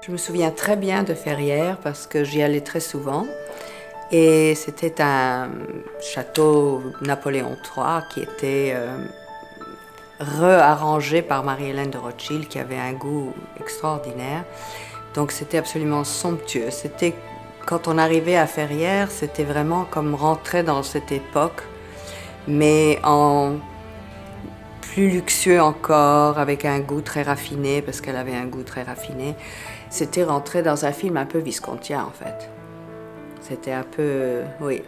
Je me souviens très bien de Ferrières parce que j'y allais très souvent. Et c'était un château Napoléon III qui était rearrangé par Marie-Hélène de Rothschild qui avait un goût extraordinaire. Donc c'était absolument somptueux. C'était, quand on arrivait à Ferrières, c'était vraiment comme rentrer dans cette époque, mais en plus luxueux encore, avec un goût très raffiné, parce qu'elle avait un goût très raffiné. C'était rentrer dans un film un peu viscontien en fait. C'était un peu, oui,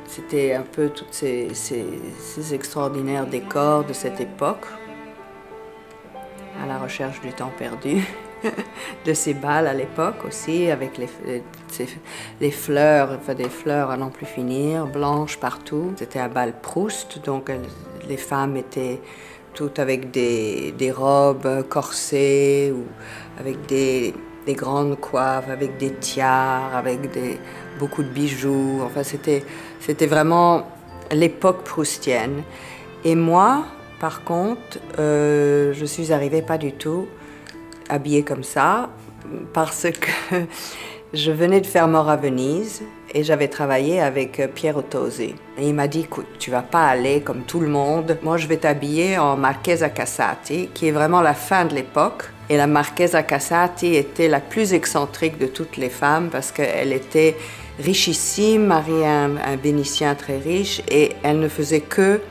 c'était un peu tous ces extraordinaires décors de cette époque, à la recherche du temps perdu, de ces balles à l'époque aussi, avec les fleurs, enfin des fleurs à n'en plus finir, blanches partout. C'était un bal Proust, donc les femmes étaient toutes avec des robes corsées ou avec des grandes coiffes, avec des tiares, avec beaucoup de bijoux. Enfin, c'était vraiment l'époque proustienne. Et moi, par contre, je suis arrivée pas du tout habillée comme ça, parce que je venais de faire Mort à Venise et j'avais travaillé avec Piero Tosi. Et il m'a dit, écoute, tu vas pas aller comme tout le monde. Moi, je vais t'habiller en Marchesa Casati, qui est vraiment la fin de l'époque. Et la Marchesa Casati était la plus excentrique de toutes les femmes parce qu'elle était richissime, mariée à un Vénitien très riche, et elle ne faisait que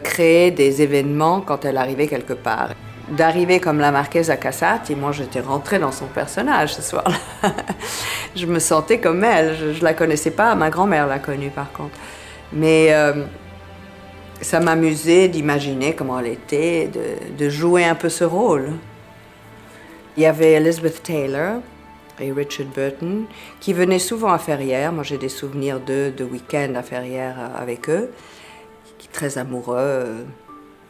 créer des événements quand elle arrivait quelque part. D'arriver comme la Marchesa Casati, moi j'étais rentrée dans son personnage ce soir-là. Je me sentais comme elle, je la connaissais pas, ma grand-mère l'a connue par contre. Mais ça m'amusait d'imaginer comment elle était, de jouer un peu ce rôle. Il y avait Elizabeth Taylor et Richard Burton qui venaient souvent à Ferrières. Moi j'ai des souvenirs de week-end à Ferrières avec eux, très amoureux,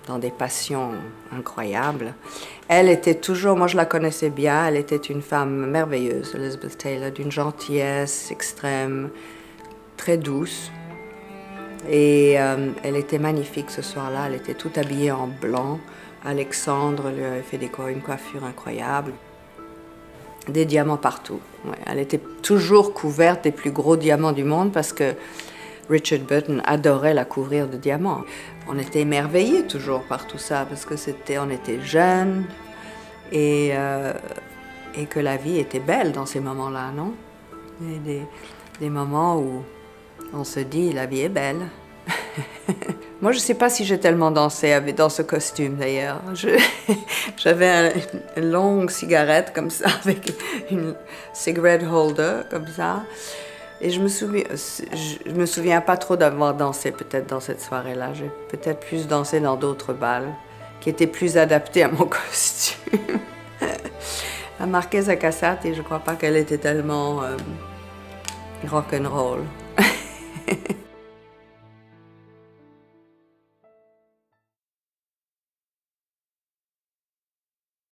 dans des passions incroyables. Elle était toujours, moi je la connaissais bien, elle était une femme merveilleuse, Elizabeth Taylor, d'une gentillesse extrême, très douce. Et elle était magnifique ce soir-là, elle était toute habillée en blanc. Alexandre lui avait fait décorer une coiffure incroyable. Des diamants partout. Ouais, elle était toujours couverte des plus gros diamants du monde parce que Richard Burton adorait la couvrir de diamants. On était émerveillés toujours par tout ça parce que on était jeunes et que la vie était belle dans ces moments-là, non? Et des moments où on se dit la vie est belle. Moi, je ne sais pas si j'ai tellement dansé dans ce costume d'ailleurs. J'avais une longue cigarette comme ça avec une cigarette holder comme ça. Et je me souviens pas trop d'avoir dansé peut-être dans cette soirée-là. J'ai peut-être plus dansé dans d'autres balles qui étaient plus adaptées à mon costume. La Marchesa Casati, je crois pas qu'elle était tellement rock'n'roll.